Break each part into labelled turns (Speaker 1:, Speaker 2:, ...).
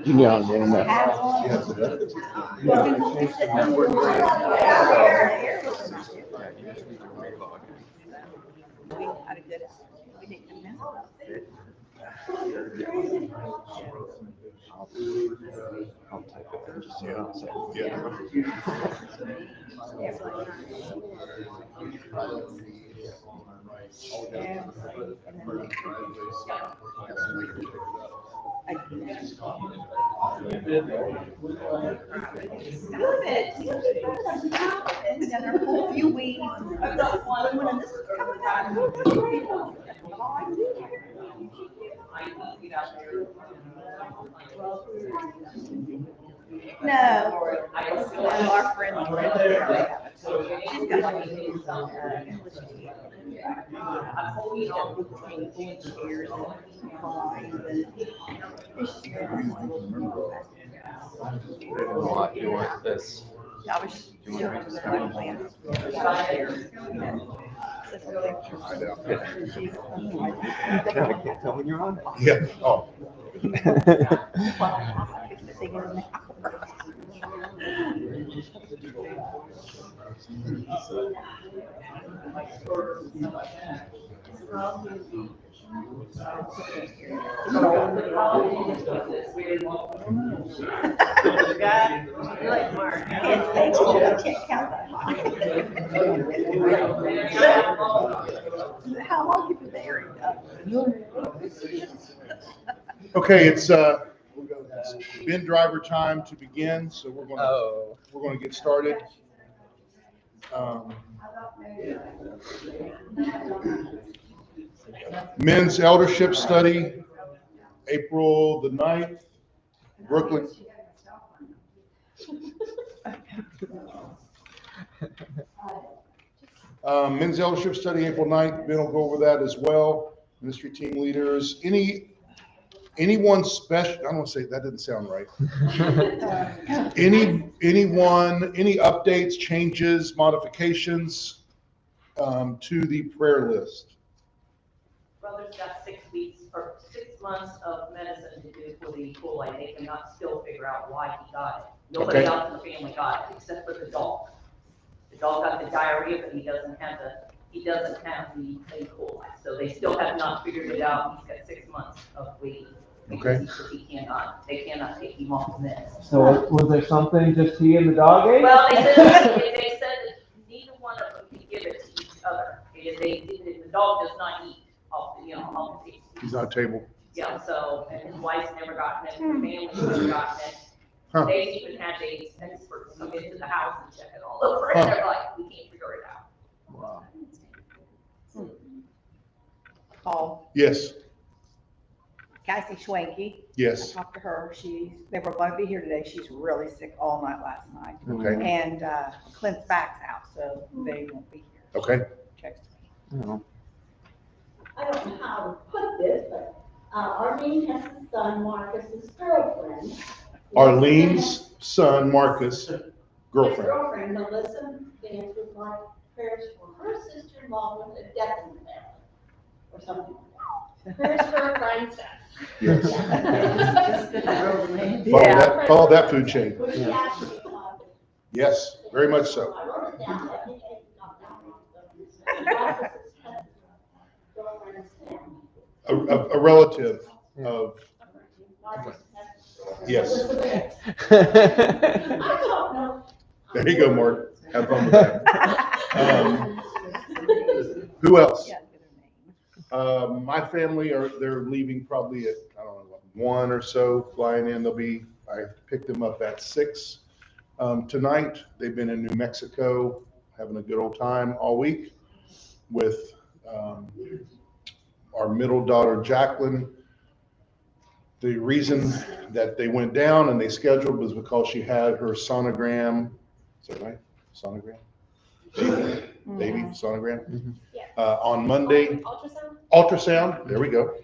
Speaker 1: Yeah, on the internet. I'll type it there just so I don't say
Speaker 2: No, our friend. She's got English teacher.
Speaker 1: You want this?
Speaker 2: I was showing the plans.
Speaker 1: I can't tell when you're on.
Speaker 3: Yeah. Oh.
Speaker 2: How long have you been married?
Speaker 3: Okay, it's been driver time to begin, so we're gonna get started. Men's eldership study, April the 9th, Brooklyn. Men's eldership study, April 9th. Ben will go over that as well. Ministry team leaders. Anyone special? I don't want to say that didn't sound right. Any updates, changes, modifications to the prayer list?
Speaker 4: Brother's got 6 weeks or 6 months of medicine to do for the E. coli. They cannot still figure out why he got it. Nobody else in the family got it except for the dog. The dog got the diarrhea, but he doesn't have the E. coli. So they still have not figured it out. He's got 6 months of waiting.
Speaker 3: Okay.
Speaker 4: They cannot take him off the meds.
Speaker 1: So was there something just he and the dog ate?
Speaker 4: Well, they said that neither one of them can give it to each other. The dog does not eat off the
Speaker 3: He's on table.
Speaker 4: Yeah, so, and his wife's never gotten it, the family's never gotten it.
Speaker 3: Huh.
Speaker 4: They even had the experts come into the house and check it all over, and they're like, we can't figure it out.
Speaker 1: Wow.
Speaker 2: Paul,
Speaker 3: Yes.
Speaker 2: Cassie Schwanke.
Speaker 3: Yes.
Speaker 2: I talked to her. They were going to be here today. She's really sick all night last night.
Speaker 3: Okay.
Speaker 2: And Clint's back's out, so they won't be here.
Speaker 3: Okay.
Speaker 2: Text me.
Speaker 1: Oh.
Speaker 5: I don't know how to put this, but Arlene has a son, Marcus's girlfriend.
Speaker 3: Arlene's son, Marcus,
Speaker 5: His
Speaker 3: girlfriend.
Speaker 5: girlfriend, Melissa, danced with my prayers for her sister-in-law with a death in the family, or something like that. Prayers for her friend's son.
Speaker 3: Yes.
Speaker 2: Yeah.
Speaker 3: Follow that food chain.
Speaker 5: Which he actually
Speaker 3: Yes, very much so.
Speaker 5: I wrote it down, I think it's not that long, so Marcus's girlfriend's family.
Speaker 3: A relative of,
Speaker 5: Marcus's
Speaker 3: yes.
Speaker 5: I don't know.
Speaker 3: There you go, Mark. Have fun with that. Who else? My family they're leaving probably at, I don't know, 1 or so, flying in. I picked them up at 6 tonight. They've been in New Mexico, having a good old time all week with our middle daughter, Jacqueline. The reason that they went down and they scheduled was because she had her sonogram. Is that right? Sonogram? Baby sonogram? On Monday. Ultrasound, there we go.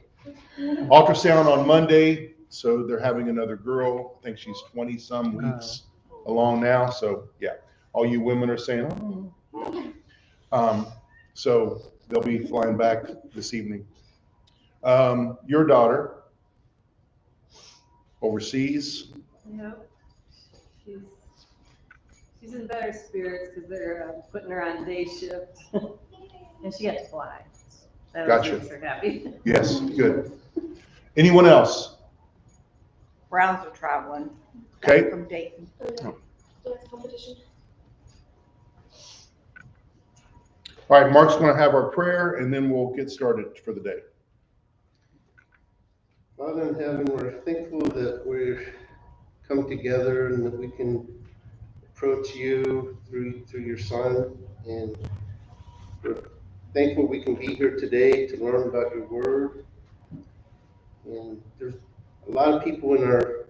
Speaker 3: Ultrasound on Monday, so they're having another girl. I think she's 20 some weeks along now. So yeah, all you women are saying, oh. So They'll be flying back this evening. Your daughter overseas.
Speaker 6: Yep. She's in better spirits because they're putting her on day shift. And she got to fly. That
Speaker 3: Gotcha.
Speaker 6: makes her happy.
Speaker 3: Yes, good. Anyone else?
Speaker 2: Browns are traveling.
Speaker 3: Okay.
Speaker 2: From Dayton.
Speaker 5: Dance competition.
Speaker 3: All right, Mark's going to have our prayer, and then we'll get started for the day.
Speaker 7: Father in heaven, we're thankful that we're come together and that we can approach you through your Son. And we're thankful we can be here today to learn about your word. And there's a lot of people in our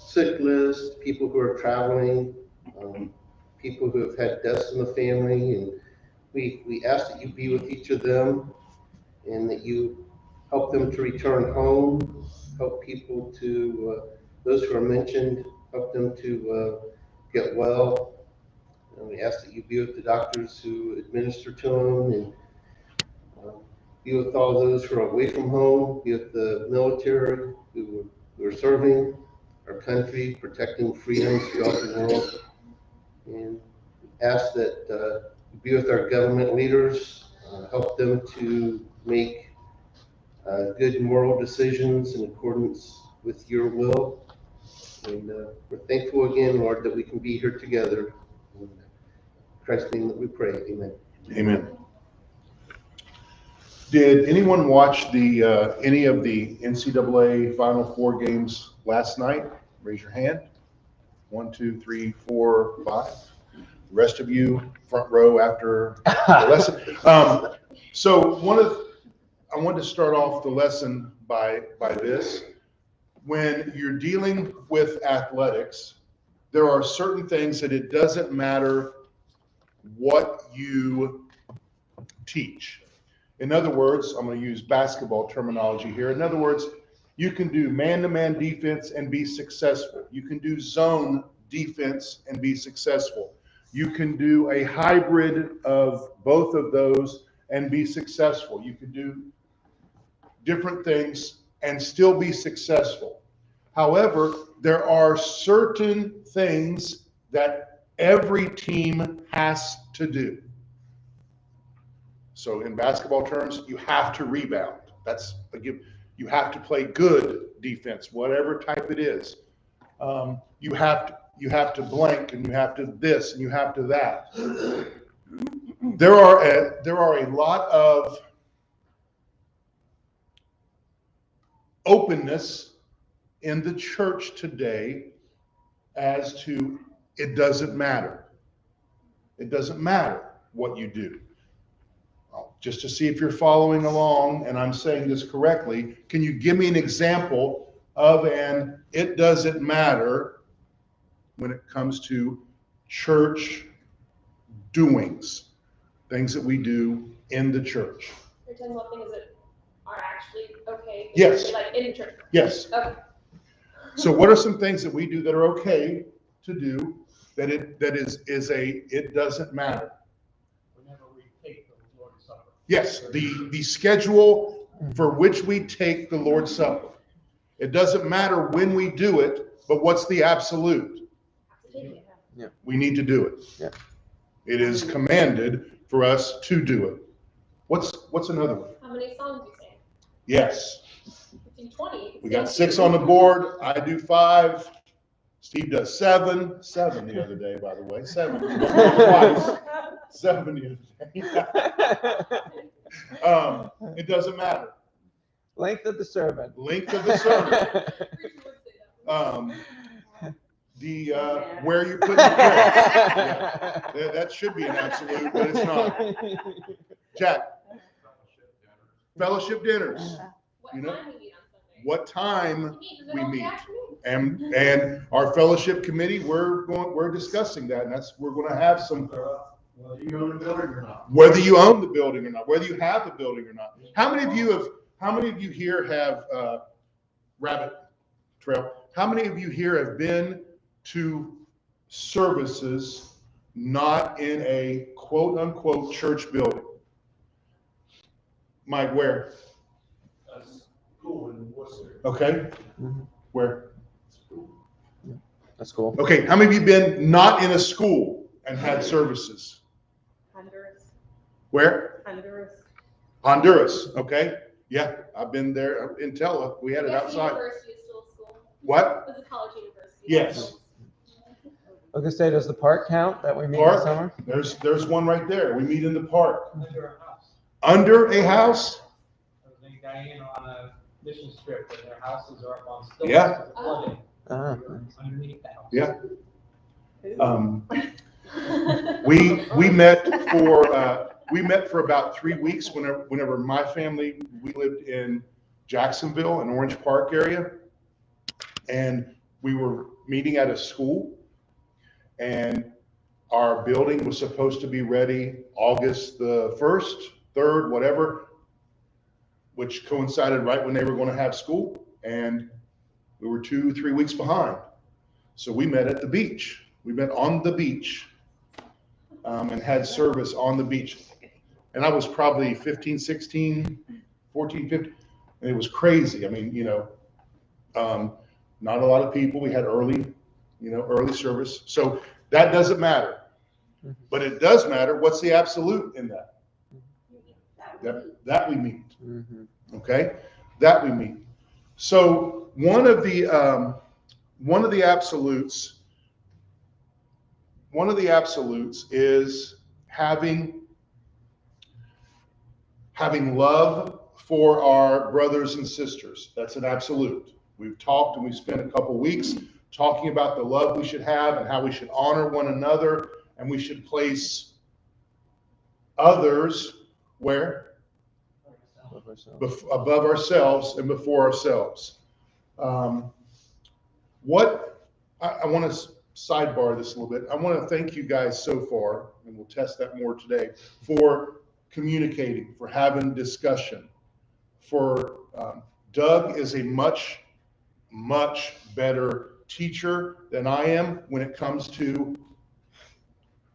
Speaker 7: sick list, people who are traveling, people who have had deaths in the family. And we ask that you be with each of them and that you help them to return home, help people to, those who are mentioned, help them to get well. And we ask that you be with the doctors who administer to them, and be with all those who are away from home, be with the military who are serving our country, protecting freedoms throughout the world. And ask that you be with our government leaders, help them to make good moral decisions in accordance with your will. And we're thankful again, Lord, that we can be here together. In Christ's name that we pray, amen.
Speaker 3: Amen. Did anyone watch the any of the NCAA Final Four games last night? Raise your hand. 1, 2, 3, 4, 5. The rest of you, front row after the lesson. So I want to start off the lesson by this. When you're dealing with athletics, there are certain things that it doesn't matter what you teach. In other words, I'm going to use basketball terminology here. In other words, you can do man-to-man defense and be successful. You can do zone defense and be successful. You can do a hybrid of both of those and be successful. You can do different things and still be successful. However, there are certain things that every team has to do. So in basketball terms, you have to rebound. That's a give. You have to play good defense, whatever type it is. You have to blank, and you have to this, and you have to that. There are a lot of openness in the church today as to it doesn't matter. It doesn't matter what you do. Just to see if you're following along and I'm saying this correctly, can you give me an example of an it doesn't matter when it comes to church doings, things that we do in the church?
Speaker 5: You're talking about things that are actually okay?
Speaker 3: Yes.
Speaker 5: Like in church?
Speaker 3: Yes.
Speaker 5: Okay.
Speaker 3: So what are some things that we do that are okay to do that is a it doesn't matter?
Speaker 8: Whenever we take the Lord's Supper.
Speaker 3: Yes, the schedule for which we take the Lord's Supper. It doesn't matter when we do it, but what's the absolute?
Speaker 1: Yeah.
Speaker 3: We need to do it.
Speaker 1: Yeah.
Speaker 3: It is commanded for us to do it. What's another one?
Speaker 5: How many songs you sing?
Speaker 3: Yes.
Speaker 5: You do 20.
Speaker 3: We got 6 on the board. I do 5. Steve does 7. 7 the other day, by the way. 7. Twice. 7 the other day. It doesn't matter.
Speaker 1: Length of the sermon.
Speaker 3: Length of the sermon. Where you put the yeah, that should be an absolute, but it's not. Jack. Fellowship dinners.
Speaker 5: What
Speaker 3: You know,
Speaker 5: time we meet on Sunday?
Speaker 3: What time
Speaker 5: Is it
Speaker 3: we
Speaker 5: all in the
Speaker 3: meet.
Speaker 5: afternoon?
Speaker 3: And our fellowship committee, we're discussing that, and we're going to have some,
Speaker 8: Whether you own a building or not.
Speaker 3: whether you own the building or not, whether you have a building or not. How many of you here have Rabbit Trail? How many of you here have been to services not in a quote unquote church building? Mike, where?
Speaker 8: School in Worcester.
Speaker 3: Okay.
Speaker 1: Mhm.
Speaker 3: Where?
Speaker 1: That's cool.
Speaker 3: Okay, how many of you been not in a school and had services?
Speaker 6: Honduras,
Speaker 3: Where?
Speaker 6: Honduras.
Speaker 3: Honduras, okay? Yeah, I've been there in Tella. We had it
Speaker 5: Yes,
Speaker 3: outside.
Speaker 5: University is still a school.
Speaker 3: What?
Speaker 5: It was a college university.
Speaker 3: Yes.
Speaker 1: I was gonna say, does the park count that we meet in
Speaker 3: Park?
Speaker 1: the summer?
Speaker 3: There's one right there. We meet in the park.
Speaker 8: Under a house.
Speaker 3: Under a house?
Speaker 8: I was in Guyana on a mission trip, and their houses are up on stilts.
Speaker 3: Yeah.
Speaker 8: because of flooding.
Speaker 1: Ah,
Speaker 8: Underneath the house.
Speaker 3: Yeah. We met for about 3 weeks whenever my family, we lived in Jacksonville and Orange Park area. And we were meeting at a school, and our building was supposed to be ready August the 1st, 3rd, whatever, which coincided right when they were going to have school. And we were 2-3 weeks behind. So we met at the beach. We met on the beach, and had service on the beach. And I was probably 15, 16, 14, 15, and it was crazy. I mean, not a lot of people. We had early service. So that doesn't matter. But it does matter. What's the absolute in that? That we meet.
Speaker 1: mhm.
Speaker 3: Okay? That we meet. So one of the absolutes is having love for our brothers and sisters. That's an absolute. We've talked and we've spent a couple weeks talking about the love we should have and how we should honor one another, and we should place others where?
Speaker 1: Love ourselves.
Speaker 3: Above ourselves and before ourselves. I want to sidebar this a little bit. I want to thank you guys so far, and we'll test that more today, for communicating, for having discussion. Doug is a much, much better teacher than I am when it comes to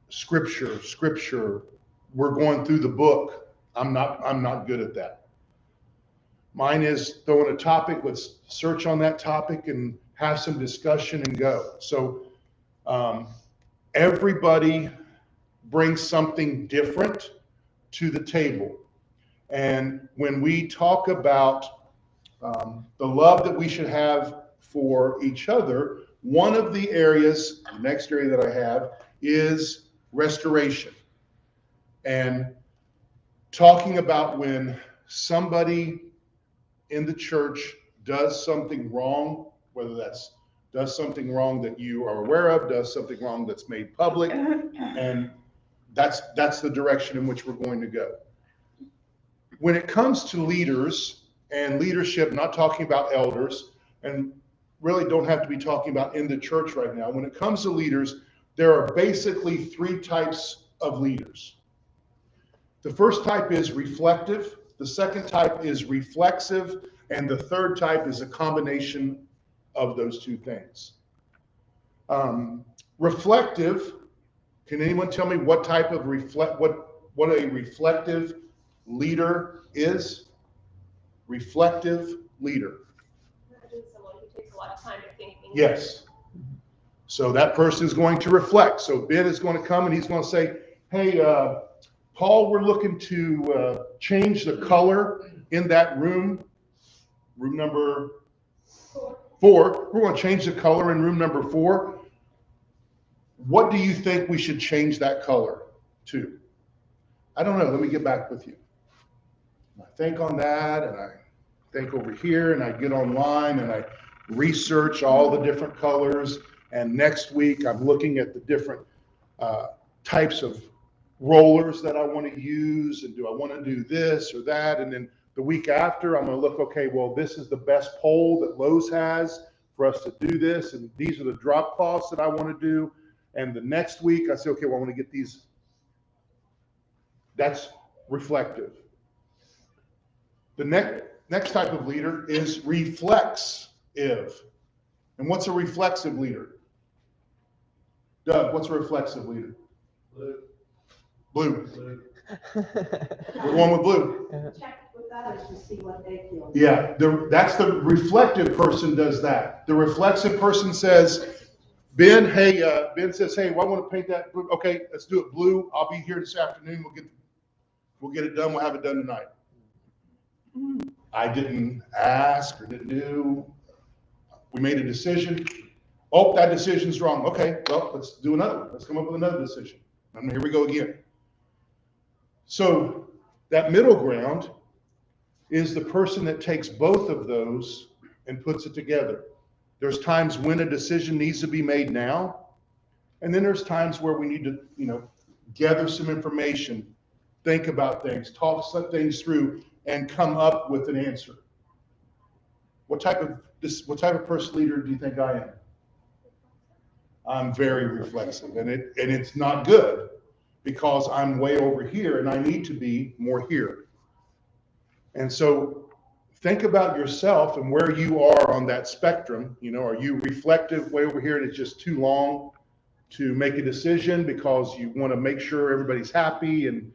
Speaker 3: scripture. We're going through the book. I'm not good at that. Mine is throwing a topic, let's search on that topic and have some discussion and go. So everybody brings something different to the table. And when we talk about the love that we should have for each other, one of the areas, the next area that I have, is restoration. And talking about when somebody in the church does something wrong, whether that's does something wrong that you are aware of, does something wrong that's made public, and that's the direction in which we're going to go. When it comes to leaders and leadership, not talking about elders, and really don't have to be talking about in the church right now. When it comes to leaders, there are basically 3 types of leaders. The first type is reflective, the second type is reflexive, and the third type is a combination of those 2 things. Reflective, can anyone tell me what type of what a reflective leader is? Reflective leader.
Speaker 5: Imagine someone who takes a lot of time to think things.
Speaker 3: Yes. So that person is going to reflect. So Ben is going to come and he's going to say, hey, Paul, we're looking to change the color in that room number 4. We're going to change the color in room number 4. What do you think we should change that color to? I don't know. Let me get back with you. I think on that, and I think over here, and I get online and I research all the different colors. And next week, I'm looking at the different types of rollers that I want to use, and do I want to do this or that? And then the week after, I'm going to look, okay, well, this is the best pole that Lowe's has for us to do this, and these are the drop cloths that I want to do. And the next week, I say, okay, well, I want to get these. That's reflective. The next type of leader is reflexive. And what's a reflexive leader? Doug, what's a reflexive leader?
Speaker 8: Blue.
Speaker 3: Blue.
Speaker 8: Blue.
Speaker 3: We're going with blue.
Speaker 5: Check with others to see what they feel.
Speaker 3: Yeah, that's the reflective person does that. The reflexive person says, Ben, hey, Ben says, hey, well, I want to paint that blue. Okay, let's do it blue. I'll be here this afternoon. We'll get it done. We'll have it done tonight. I didn't ask or didn't do. We made a decision. Oh, that decision's wrong. Okay, well, let's do another one. Let's come up with another decision. And here we go again. So that middle ground is the person that takes both of those and puts it together. There's times when a decision needs to be made now, and then there's times where we need to, gather some information, think about things, talk some things through, and come up with an answer. What type of person leader do you think I am? I'm very reflexive, and it's not good because I'm way over here and I need to be more here. And so think about yourself and where you are on that spectrum. Are you reflective way over here and it's just too long to make a decision because you want to make sure everybody's happy, and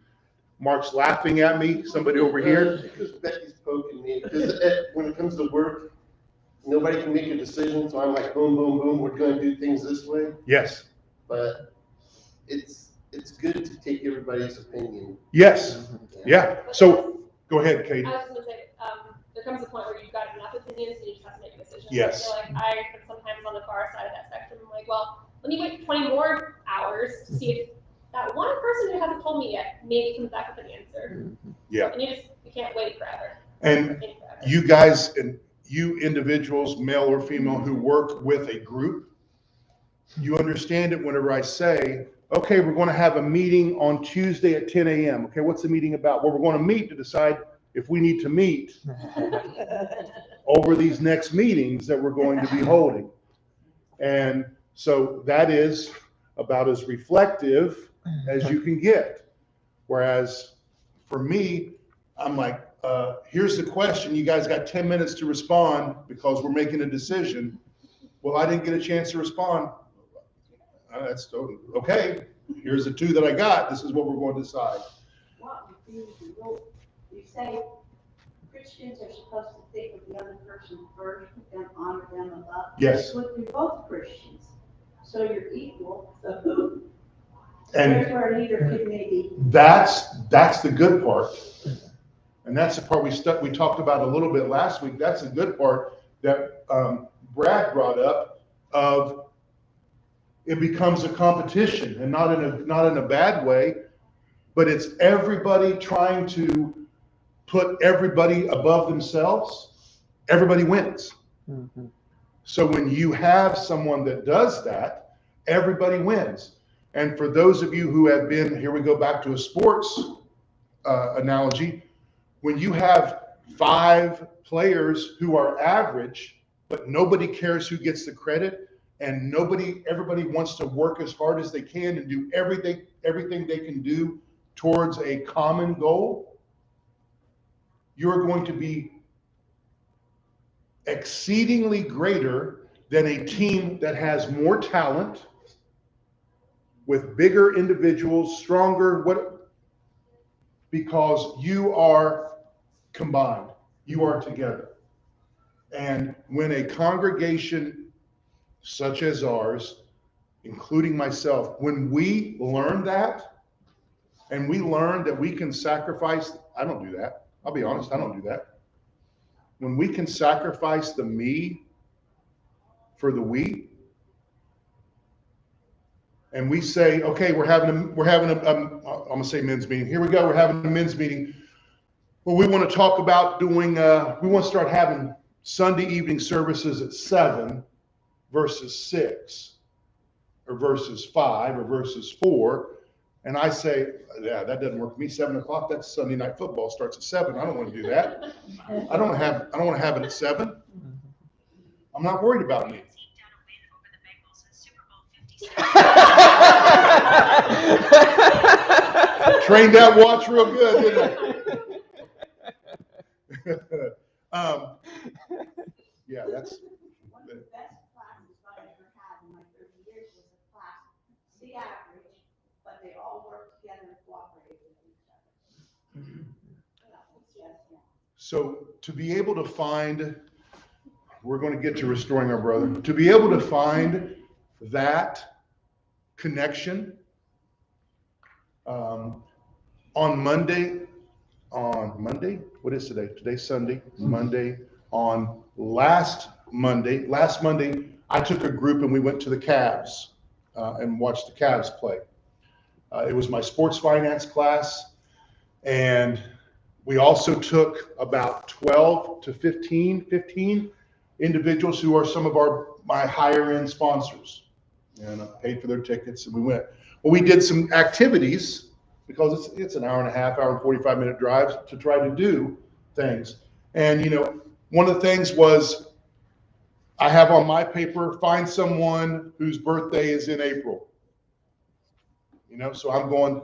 Speaker 3: Mark's laughing at me, somebody over here?
Speaker 7: Because Becky's poking me, because when it comes to work, nobody can make a decision, so I'm like, boom, boom, boom, we're gonna do things this way.
Speaker 3: Yes.
Speaker 7: But it's good to take everybody's opinion.
Speaker 3: Yes. Yeah. So go ahead, Katie.
Speaker 9: I was just gonna say, there comes a point where you've got enough opinions and you just have to make a decision.
Speaker 3: Yes.
Speaker 9: I feel like I am sometimes on the far side of that spectrum. I'm like, well, let me wait 20 more hours to see if that one person who hasn't told me yet maybe comes back with an answer.
Speaker 3: Yeah.
Speaker 9: And you can't wait forever.
Speaker 3: And you guys and you individuals, male or female, who work with a group, you understand it whenever I say, okay, we're going to have a meeting on Tuesday at 10 a.m. Okay, what's the meeting about? Well, we're going to meet to decide if we need to meet over these next meetings that we're going to be holding. And so that is about as reflective as you can get. Whereas for me, I'm like, here's the question. You guys got 10 minutes to respond because we're making a decision. Well, I didn't get a chance to respond. That's okay. Here's the two that I got. This is what we're going to decide.
Speaker 5: What would be the rule? You say Christians are supposed to think of the other person first and honor them above.
Speaker 3: Yes.
Speaker 5: But you're both Christians, so you're equal. So who?
Speaker 3: And
Speaker 5: There's where a leader could maybe.
Speaker 3: that's the good part. And that's the part we talked about a little bit last week. That's the good part that Brad brought up of it becomes a competition, and not in a bad way, but it's everybody trying to put everybody above themselves. Everybody wins.
Speaker 1: Mm-hmm.
Speaker 3: So when you have someone that does that, everybody wins. And for those of you who have been, here we go back to a sports analogy, when you have 5 players who are average, but nobody cares who gets the credit, and everybody wants to work as hard as they can and do everything they can do towards a common goal, you're going to be exceedingly greater than a team that has more talent, with bigger individuals, stronger, because you are combined, you are together. And when a congregation such as ours, including myself, when we learn that, and we learn that we can sacrifice, I don't do that. I'll be honest, I don't do that. When we can sacrifice the me for the we, and we say, okay, we're having a I'm gonna say men's meeting. Here we go, we're having a men's meeting. Well, we want to talk about doing, we want to start having Sunday evening services at 7 versus 6, or versus 5, or versus 4. And I say, yeah, that doesn't work for me. 7 o'clock, that's Sunday night football, starts at 7. I don't want to do that. I don't want to have it at 7. I'm not worried about me. Trained that watch real good, didn't I? Yeah, that's.
Speaker 5: One of the best classes I ever had in my 30 years was a class, the average, but they all work together and cooperate with each other.
Speaker 3: So to be able to find, we're going to get to restoring our brother, to be able to find that connection on Monday, what is today? Today's Sunday, Monday, on last Monday, I took a group and we went to the Cavs and watched the Cavs play. It was my sports finance class, and we also took about 12 to 15 individuals who are some of my higher end sponsors, and I paid for their tickets and we went. Well, we did some activities because it's an hour and 45-minute drive to try to do things. And, one of the things was I have on my paper, find someone whose birthday is in April. So I'm going,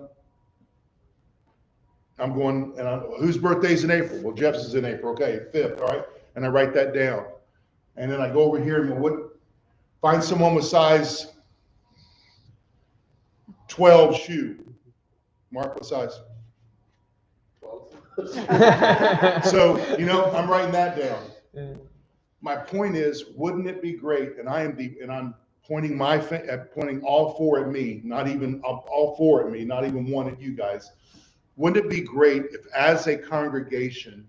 Speaker 3: and whose birthday is in April? Well, Jeff's is in April. Okay, 5th, all right. And I write that down. And then I go over here and find someone with size 12 shoe. Mark, what size? 12. So, I'm writing that down. My point is, wouldn't it be great? And I'm pointing pointing all four at me, not even all four at me, not even one at you guys. Wouldn't it be great if, as a congregation,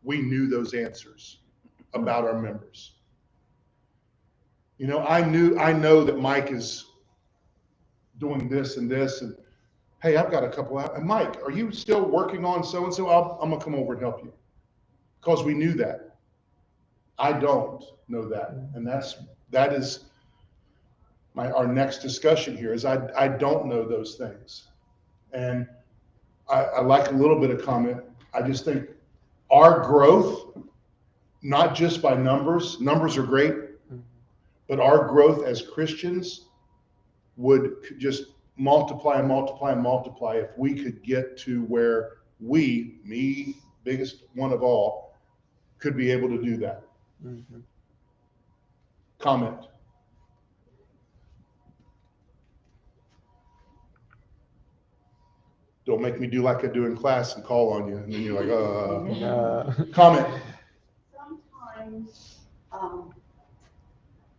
Speaker 3: we knew those answers about our members? I know that Mike is doing this and this, and hey, I've got a couple out. And Mike, are you still working on so and so? I'm gonna come over and help you, because we knew that. I don't know that, and that is our next discussion here. Is I don't know those things, and I like a little bit of comment. I just think our growth, not just by numbers are great, but our growth as Christians would just multiply and multiply and multiply if we could get to where me, biggest one of all, could be able to do that. Mm-hmm. Comment. Don't make me do like I do in class and call on you, and then you're like, comment.
Speaker 5: Sometimes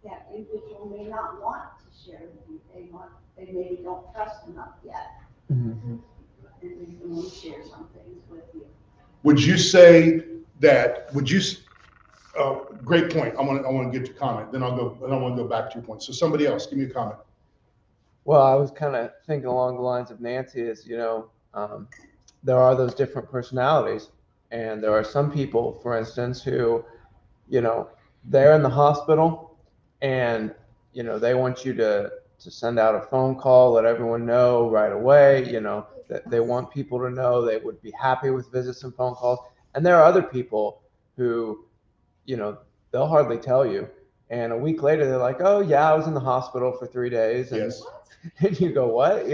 Speaker 5: that individual may not want to share with you. They maybe don't trust enough yet. Mm-hmm. And they can only share some things with you.
Speaker 3: Would you say that? Great point. I want to get to comment. Then I want to go back to your point. So somebody else, give me a comment.
Speaker 1: Well, I was kind of thinking along the lines of Nancy is, there are those different personalities, and there are some people, for instance, who, they're in the hospital and, they want you to send out a phone call, let everyone know right away, that they want people to know. They would be happy with visits and phone calls. And there are other people who, they'll hardly tell you. And a week later, they're like, oh yeah, I was in the hospital for 3 days. And,
Speaker 3: yes.
Speaker 1: And you go, what?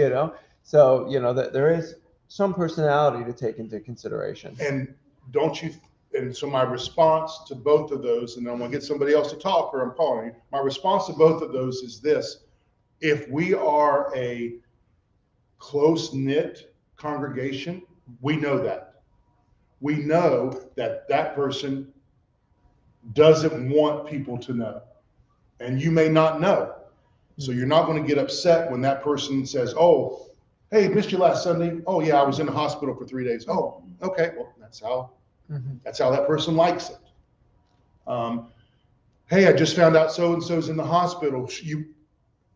Speaker 1: So, that there is some personality to take into consideration.
Speaker 3: And so my response to both of those, and I'm going to get somebody else to talk, or I'm calling you. My response to both of those is this: if we are a close-knit congregation, we know that. We know that that person doesn't want people to know. And you may not know. So you're not going to get upset when that person says, oh, hey, missed you last Sunday. Oh yeah, I was in the hospital for 3 days. Oh, okay. Well, that's how that person likes it. Hey, I just found out so-and-so's in the hospital.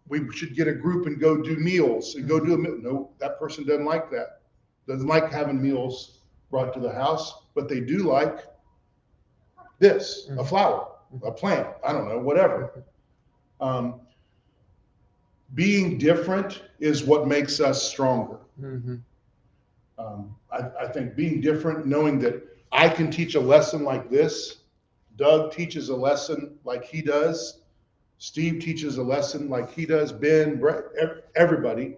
Speaker 3: We should get a group and go do meals and go do a meal. No, that person doesn't like that. Doesn't like having meals brought to the house, but they do like this, a flower, a plant, I don't know, whatever. Being different is what makes us stronger. Mm-hmm. I think being different, knowing that I can teach a lesson like this, Doug teaches a lesson like he does, Steve teaches a lesson like he does, Ben, Brett, everybody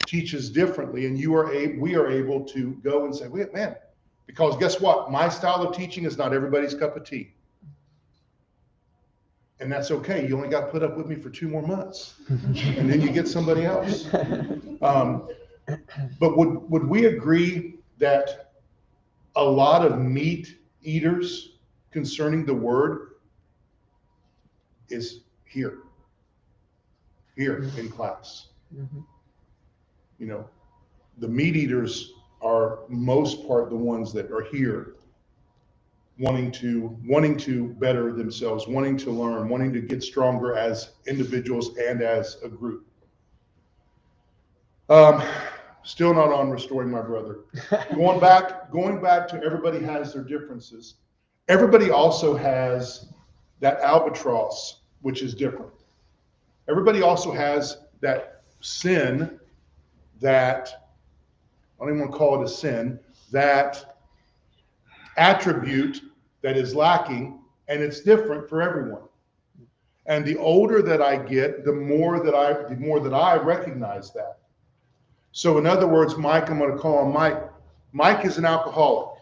Speaker 3: teaches differently, and we are able to go and say, wait, man, because guess what? My style of teaching is not everybody's cup of tea. And that's okay. You only got to put up with me for 2 more months, and then you get somebody else. But would we agree that a lot of meat eaters concerning the word is here in class.
Speaker 1: Mhm.
Speaker 3: You know, the meat eaters are most part the ones that are here wanting to better themselves, wanting to learn, wanting to get stronger as individuals and as a group. Still not on restoring my brother. Going back to everybody has their differences. Everybody also has that albatross, which is different. Everybody also has that sin that, I don't even want to call it a sin, that attribute that is lacking, and it's different for everyone. And the older that I get, the more that I recognize that. So in other words, Mike, I'm going to call him Mike. Mike is an alcoholic.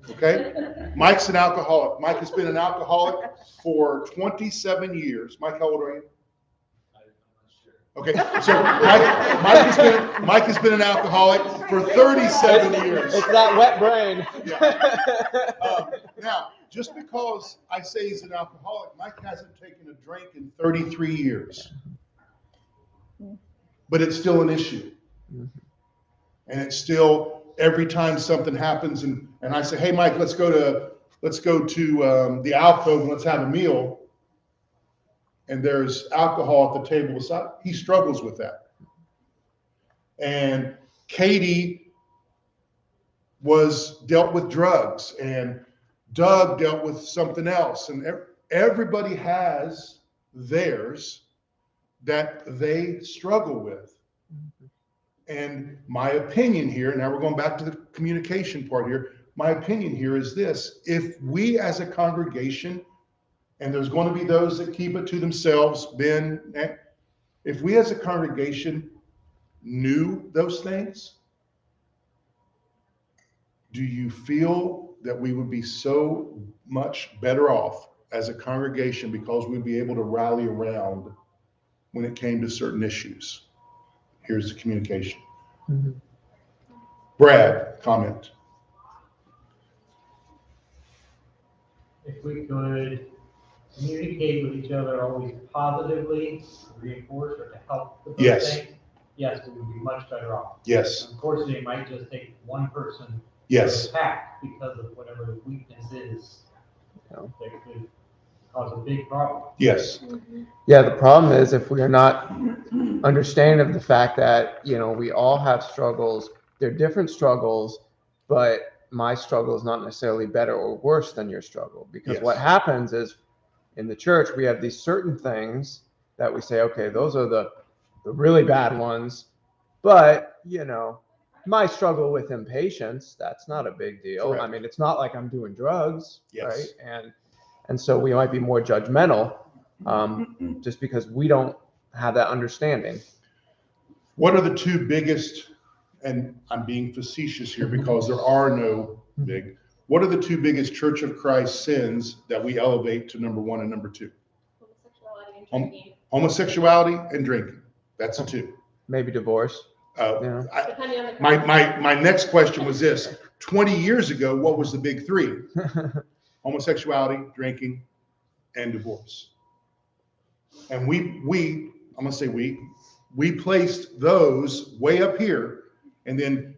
Speaker 3: Okay? Mike's an alcoholic. Mike has been an alcoholic for 27 years. Mike, how old are you? Okay, so Mike has been an alcoholic for 37 years.
Speaker 1: It's that wet brain.
Speaker 3: Yeah. Now, just because I say he's an alcoholic, Mike hasn't taken a drink in 33 years. But it's still an issue. And it's still, every time something happens and I say, hey, Mike, let's go to the alcove and let's have a meal. And there's alcohol at the table beside, he struggles with that. And Katie dealt with drugs, and Doug dealt with something else. And everybody has theirs that they struggle with. And my opinion here, now we're going back to the communication part here. My opinion here is this: if we as a congregation, and there's going to be those that keep it to themselves, if we as a congregation knew those things, do you feel that we would be so much better off as a congregation because we'd be able to rally around when it came to certain issues? Here's the communication.
Speaker 1: Mm-hmm.
Speaker 3: Brad, comment.
Speaker 8: If we could communicate with each other always positively, reinforce or to help with those
Speaker 3: Yes.
Speaker 8: things, yes, we would be much better off.
Speaker 3: Yes.
Speaker 8: Unfortunately, it might just take one person
Speaker 3: Yes.
Speaker 8: to attack because of whatever the weakness is.
Speaker 1: Yeah.
Speaker 8: That could cause a big problem.
Speaker 3: Yes.
Speaker 1: Yeah, the problem is if we are not understanding of the fact that, we all have struggles, they're different struggles, but my struggle is not necessarily better or worse than your struggle. Because
Speaker 3: Yes.
Speaker 1: what happens is in the church, we have these certain things that we say, okay, those are the really bad ones. But, my struggle with impatience, that's not a big deal.
Speaker 3: Correct.
Speaker 1: I mean, it's not like I'm doing drugs,
Speaker 3: Yes.
Speaker 1: right? And so we might be more judgmental just because we don't have that understanding.
Speaker 3: What are the two biggest, and I'm being facetious here because there are no big, what are the two biggest Church of Christ sins that we elevate to number one and number two?
Speaker 9: Homosexuality and drinking.
Speaker 3: Homosexuality and drinking. That's the two.
Speaker 1: Maybe divorce. Yeah.
Speaker 9: Depending on the
Speaker 3: My next question was this: 20 years ago, what was the big three? Homosexuality, drinking, and divorce. And I'm gonna say we placed those way up here, and then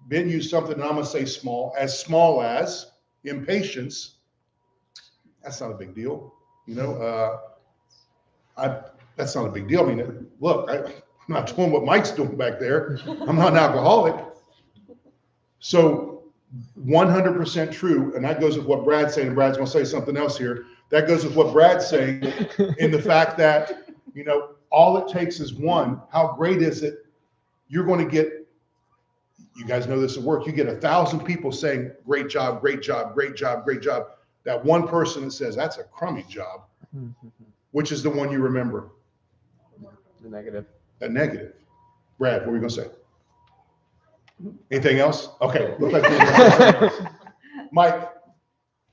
Speaker 3: Ben used something, and I'm gonna say small as impatience. That's not a big deal, that's not a big deal. I mean, look, I'm not doing what Mike's doing back there. I'm not an alcoholic. So 100% true, and that goes with what Brad's saying. Brad's going to say something else here. That goes with what Brad's saying in the fact that, all it takes is one. How great is it? You're going to get, you guys know this at work, you get 1,000 people saying, great job, great job, great job, great job. That one person that says, that's a crummy job, which is the one you remember?
Speaker 1: The negative.
Speaker 3: A negative. Brad, what were you going to say? Anything else? Okay. Look like Mike,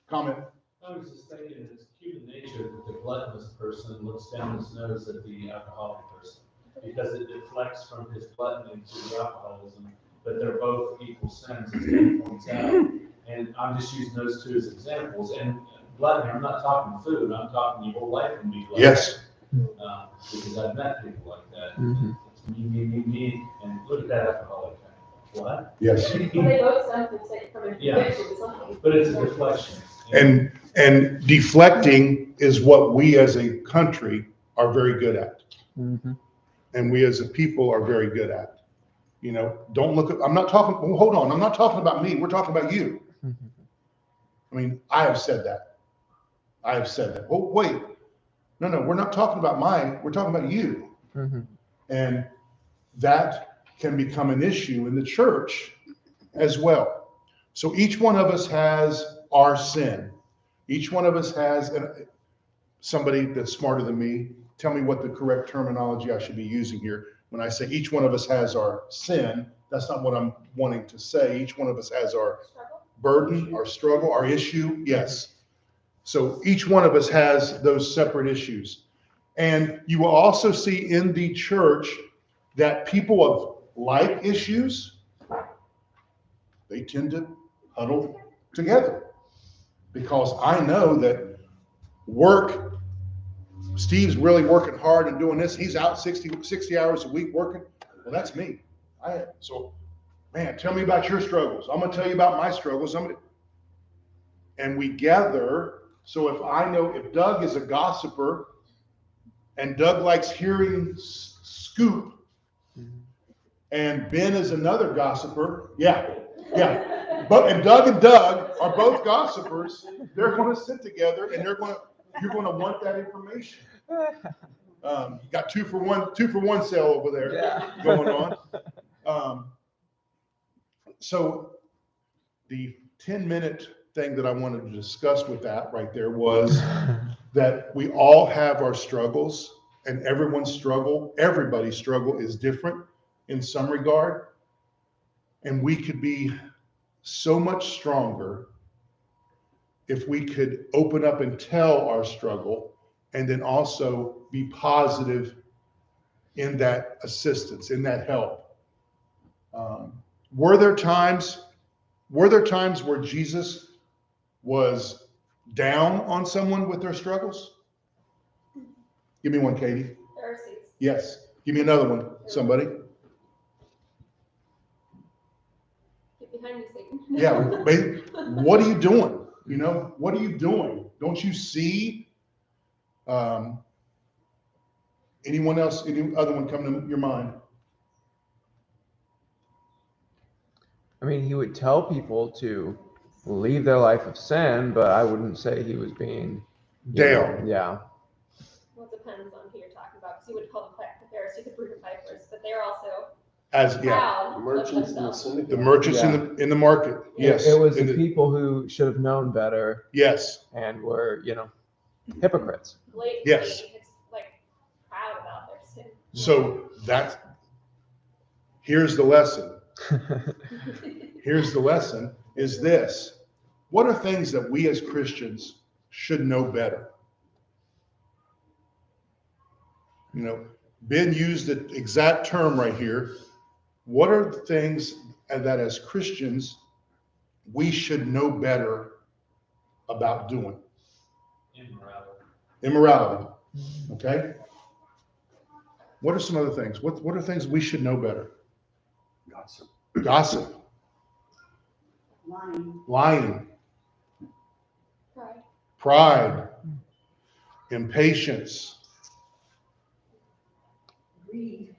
Speaker 3: comment.
Speaker 10: I was just thinking it's human nature that the gluttonous person looks down his nose at the alcoholic person because it deflects from his gluttony to the alcoholism, but they're both equal sins, as Dan points out. And I'm just using those two as examples, and gluttony, I'm not talking food, I'm talking your whole life can be gluttony.
Speaker 3: Yes.
Speaker 10: Because I've met people like that.
Speaker 1: Mhm.
Speaker 10: It's me, and look at that alcoholic. What?
Speaker 3: Yes.
Speaker 9: Well, they both stem from a
Speaker 10: Yeah.
Speaker 9: conviction, something.
Speaker 10: But it's a deflection.
Speaker 3: And deflecting is what we as a country are very good at.
Speaker 1: Mhm.
Speaker 3: And we as a people are very good at. You know, don't look at, I'm not talking, well, hold on, I'm not talking about me, we're talking about you.
Speaker 1: Mhm.
Speaker 3: I mean, I have said that. I have said that. Oh, wait. No, we're not talking about we're talking about you.
Speaker 1: Mhm.
Speaker 3: And that can become an issue in the church as well. So each one of us has our sin. Each one of us has somebody that's smarter than me. Tell me what the correct terminology I should be using here. When I say each one of us has our sin, that's not what I'm wanting to say. Each one of us has our burden, our struggle, our issue. Yes. So each one of us has those separate issues. And you will also see in the church that people of like issues, they tend to huddle together. Because I know that Steve's really working hard and doing this. He's out 60 hours a week working. Well, that's me. So, man, tell me about your struggles. I'm going to tell you about my struggles. And we gather. So if Doug is a gossiper and Doug likes hearing scoop, and Ben is another gossiper, yeah. And Doug are both gossipers. They're going to sit together and you're going to want that information. You got two for one sale over there going on. So the 10-minute thing that I wanted to discuss with that right there was that we all have our struggles, and everybody's struggle is different in some regard. And we could be so much stronger if we could open up and tell our struggle, and then also be positive in that assistance, in that help. Were there times where Jesus was down on someone with their struggles? Give me one, Katie.
Speaker 9: Pharisees.
Speaker 3: Yes. Give me another one, somebody.
Speaker 9: Get behind me, Satan.
Speaker 3: Yeah. What are you doing? You know, what are you doing? Don't you see? Anyone else? Any other one come to your mind?
Speaker 1: I mean, he would tell people to leave their life of sin, but I wouldn't say he was being
Speaker 3: Down.
Speaker 1: Yeah.
Speaker 9: Well, it depends on who you're talking about, because you would call the Pharisees the brood of vipers, but they're also proud of
Speaker 7: Merchants in the
Speaker 9: themselves.
Speaker 7: synagogue.
Speaker 3: The merchants in the market. Yes.
Speaker 1: It was the people who should have known better
Speaker 3: Yes.
Speaker 1: and were, hypocrites.
Speaker 9: Blatantly,
Speaker 3: Yes.
Speaker 9: it's like proud about their sin.
Speaker 3: So here's the lesson. Here's the lesson is this. What are things that we as Christians should know better? Ben used the exact term right here. What are the things that as Christians we should know better about doing? Immorality. Okay? What are some other things? What are things we should know better? Gossip. Lying. Pride. Impatience.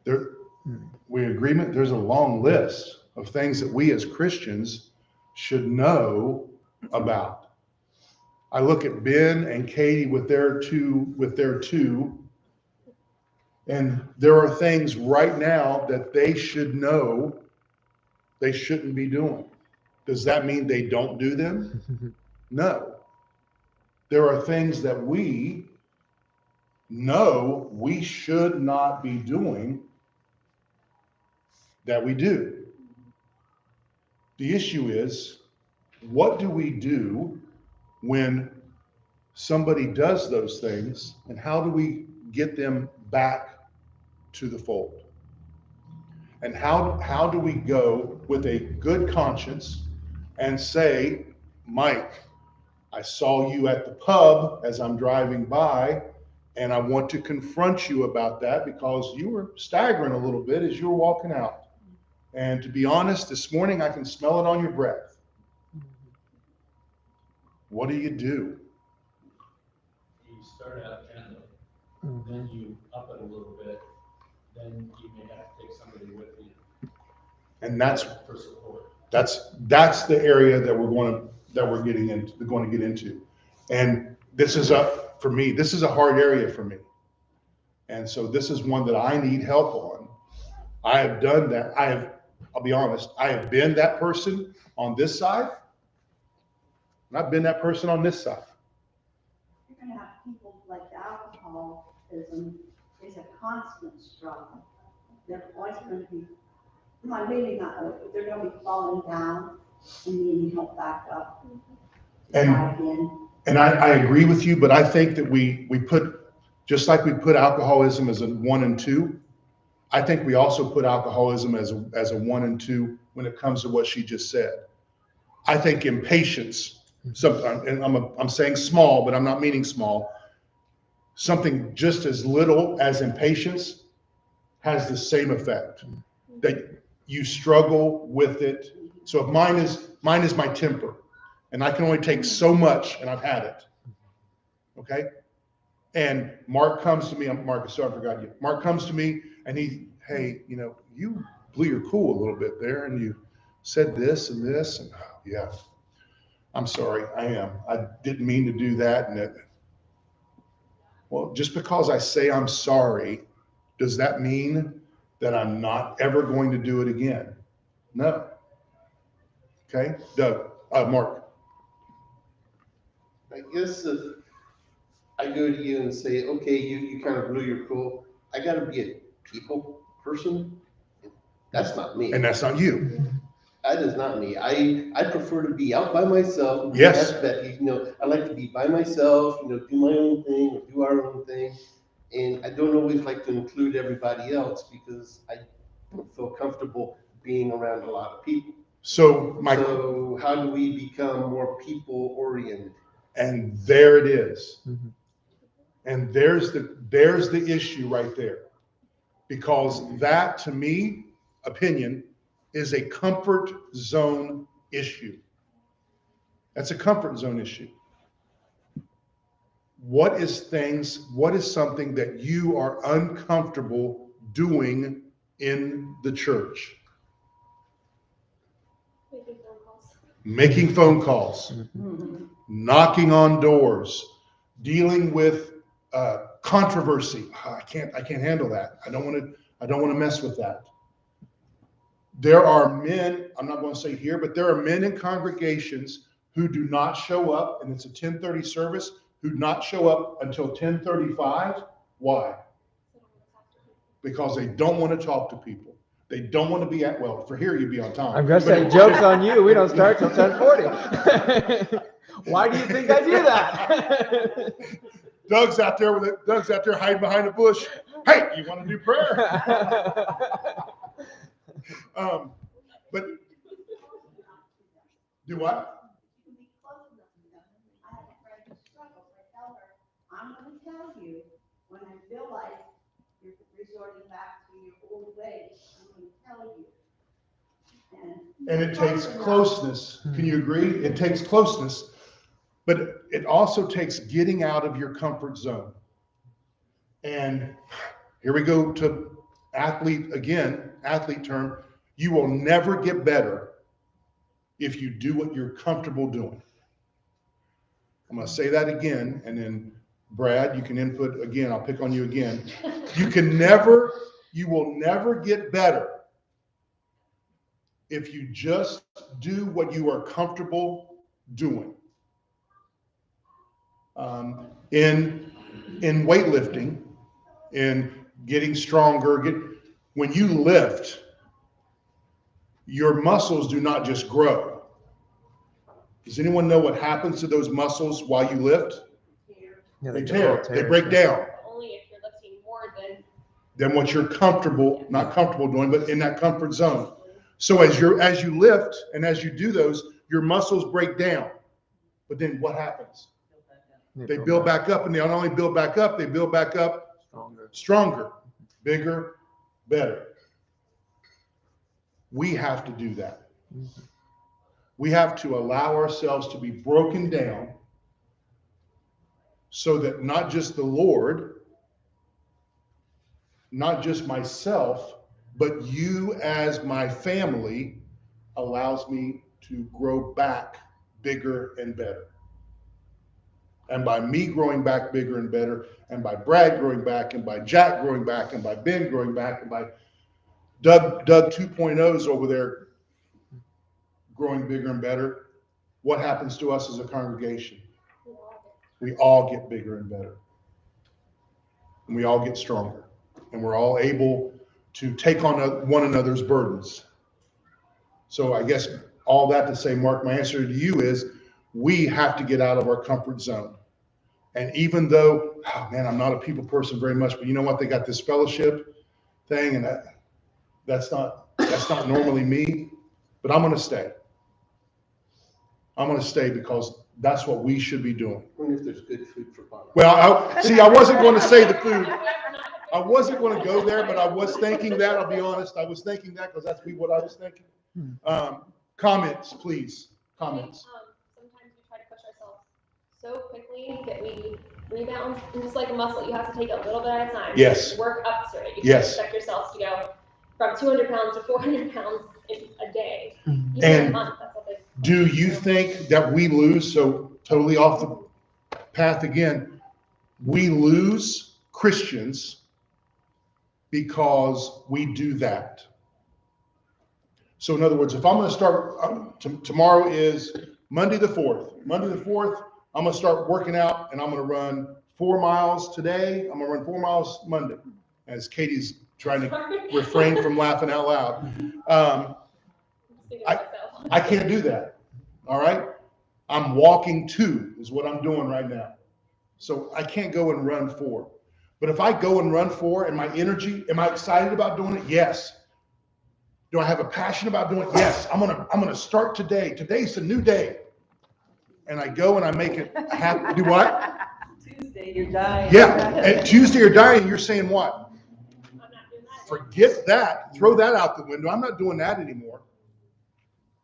Speaker 3: There's a long list of things that we as Christians should know about. I look at Ben and Katie with their two, and there are things right now that they should know they shouldn't be doing. Does that mean they don't do them? No. There are things that we know we should not be doing that we do. The issue is, what do we do when somebody does those things, and how do we get them back to the fold? And how do we go with a good conscience and say, Mike, I saw you at the pub as I'm driving by, and I want to confront you about that because you were staggering a little bit as you were walking out. And to be honest, this morning I can smell it on your breath. What do?
Speaker 10: You start out gently, then you up it a little bit, then you may have to take somebody with you
Speaker 3: And that's
Speaker 10: for support.
Speaker 3: that's the area that we're going to get into. And this is for me, this is a hard area for me. And so this is one that I need help on. I have done that. I'll be honest, I have been that person on this side, and I've been that person on this side.
Speaker 5: You're gonna have people like alcoholism is a constant struggle. They're always gonna be, well, maybe not, but they're gonna be falling down and needing help back up.
Speaker 3: And I agree with you, but I think that we put, just like we put alcoholism as a 1 and 2, I think we also put alcoholism as a 1 and 2 when it comes to what she just said. I think impatience, sometimes, and I'm saying small, but I'm not meaning small. Something just as little as impatience has the same effect, that you struggle with it. So if mine is my temper, and I can only take so much, and I've had it. Okay? And Mark comes to me, Marcus, sorry, I forgot you. Mark comes to me and hey, you blew your cool a little bit there, and you said this and this, and yeah, I'm sorry, I didn't mean to do that. Well, just because I say I'm sorry, does that mean that I'm not ever going to do it again? No. Okay, Doug, Mark.
Speaker 7: I guess if I go to you and say, okay, you kind of blew your cool, I gotta be a people person. That's not me.
Speaker 3: And that's not you.
Speaker 7: That is not me. I prefer to be out by myself.
Speaker 3: Yes.
Speaker 7: That's Becky. I like to be by myself, do my own thing, or do our own thing. And I don't always like to include everybody else because I don't feel comfortable being around a lot of people.
Speaker 3: So
Speaker 7: how do we become more people oriented?
Speaker 3: And there it is. Mm-hmm. And there's the issue right there. Because that, to me, opinion, is a comfort zone issue. That's a comfort zone issue. What is something that you are uncomfortable doing in the church? Making phone calls, mm-hmm. Knocking on doors, dealing with controversy. I can't handle that. I don't want to mess with that. There are men, I'm not going to say here, but there are men in congregations who do not show up, and it's a 10:30 service, who do not show up until 10:35. Why? Because they don't want to talk to people. They don't want to be for here you'd be on time.
Speaker 1: I'm going to say, joke's on you. We don't start till 10:40. Why do you think I do that?
Speaker 3: Doug's out there hiding behind a bush. Hey, you want to do prayer? But do what?
Speaker 5: I'm going to tell you when I feel like you're resorting back to your old ways. I'm going to tell you.
Speaker 3: And it takes closeness. Can you agree? It takes closeness, but it also takes getting out of your comfort zone. And here we go to athlete term. You will never get better if you do what you're comfortable doing. I'm going to say that again, and then Brad, you can input again. I'll pick on you again. You will never get better if you just do what you are comfortable doing. In weightlifting, in getting stronger, when you lift, your muscles do not just grow. Does anyone know what happens to those muscles while you lift?
Speaker 1: Yeah,
Speaker 3: they tear. They break down.
Speaker 9: Only if you're lifting more
Speaker 3: than what you're not comfortable doing, but in that comfort zone. So as you lift and as you do those, your muscles break down. But then what happens? They build back up, and they not only build back up, they build back up stronger, bigger, better. We have to do that. We have to allow ourselves to be broken down so that not just the Lord, not just myself, but you as my family allows me to grow back bigger and better. And by me growing back bigger and better, and by Brad growing back, and by Jack growing back, and by Ben growing back, and by Doug 2.0s over there growing bigger and better, what happens to us as a congregation? We all get bigger and better. And we all get stronger. And we're all able to take on one another's burdens. So I guess all that to say, Mark, my answer to you is we have to get out of our comfort zone. And even though, oh man, I'm not a people person very much, but you know what? They got this fellowship thing, and that's not normally me, but I'm going to stay. I'm going to stay because that's what we should be doing.
Speaker 7: I wonder if there's good food for Bob.
Speaker 3: Well, I wasn't going to say the food. I wasn't going to go there, but I was thinking that. I'll be honest. I was thinking that because that's what I was thinking. Comments, please. Comments.
Speaker 9: Sometimes we try to push ourselves so quickly that we rebound. And just like a muscle, you have to take a little bit at a time.
Speaker 3: Yes.
Speaker 9: Work up to it. You
Speaker 3: Yes.
Speaker 9: can't expect yourselves to go from 200 pounds to 400 pounds in a day. Even
Speaker 3: And
Speaker 9: a month, that's what they.
Speaker 3: Do you think that we lose, so totally off the path again, we lose Christians because we do that? So in other words, if I'm going to start, tomorrow is Monday the 4th. Monday the 4th, I'm going to start working out and I'm going to run 4 miles today. I'm going to run 4 miles Monday, as Katie's trying to refrain from laughing out loud. I can't do that. All right. I'm walking 2 is what I'm doing right now. So I can't go and run 4. But if I go and run 4 and my energy, am I excited about doing it? Yes. Do I have a passion about doing it? Yes. I'm gonna start today. Today's a new day. And I go and I make it happen. Do what?
Speaker 6: Tuesday, you're dying.
Speaker 3: Yeah. And Tuesday you're dying. You're saying what? Forget that. Throw that out the window. I'm not doing that anymore.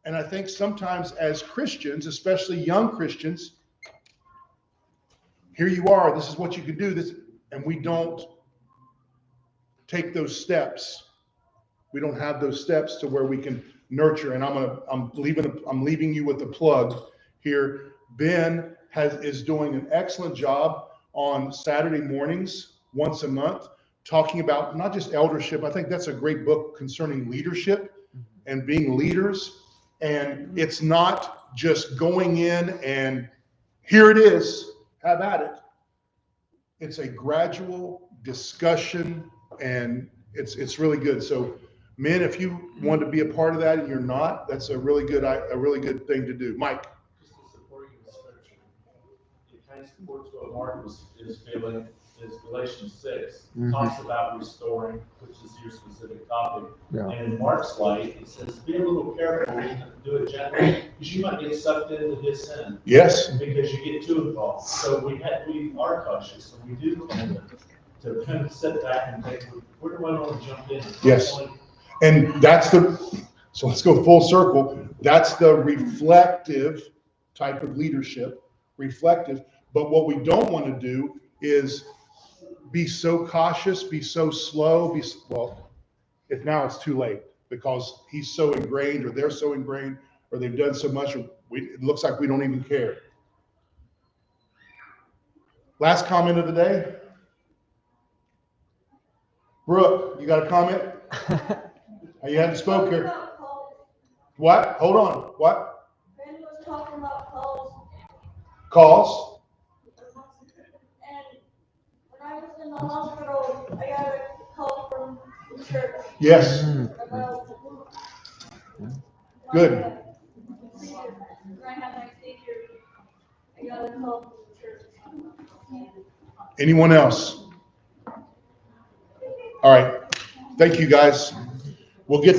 Speaker 3: And I think sometimes as Christians, especially young Christians, here you are, this is what you can do, this, and we don't take those steps. We don't have those steps to where we can nurture. And I'm leaving you with a plug here. Ben is doing an excellent job on Saturday mornings, once a month, talking about not just eldership. I think that's a great book concerning leadership and being leaders. And it's not just going in and here it is, have at it. It's a gradual discussion and it's really good. So men, if you want to be a part of that and you're not, that's a really good thing to do. Mike.
Speaker 10: Just to support you in scripture, it kind of supports what Mark is feeling. Is Galatians 6 talks about restoring, which is your specific topic.
Speaker 1: Yeah.
Speaker 10: And in Mark's light, it says, be a little careful, do it gently, because you might get sucked into his sin.
Speaker 3: Yes.
Speaker 10: Because you get too involved. So we are cautious, and we do tend to kind of sit back and think, where do I want to jump in?
Speaker 3: Yes. And so let's go full circle. That's the reflective type of leadership, reflective. But what we don't want to do is be so cautious, be so slow, if now it's too late because he's so ingrained or they're so ingrained or they've done so much, it looks like we don't even care. Last comment of the day. Brooke, you got a comment? You hadn't spoke here. What? Hold on. What?
Speaker 5: Ben was talking about calls.
Speaker 3: Calls?
Speaker 5: And when I was in the hospital, I got a call from the church
Speaker 3: Yes.
Speaker 5: about
Speaker 3: Good.
Speaker 5: when I had my seizure. I got a call from the church.
Speaker 3: Anyone else? All right. Thank you, guys. We'll get to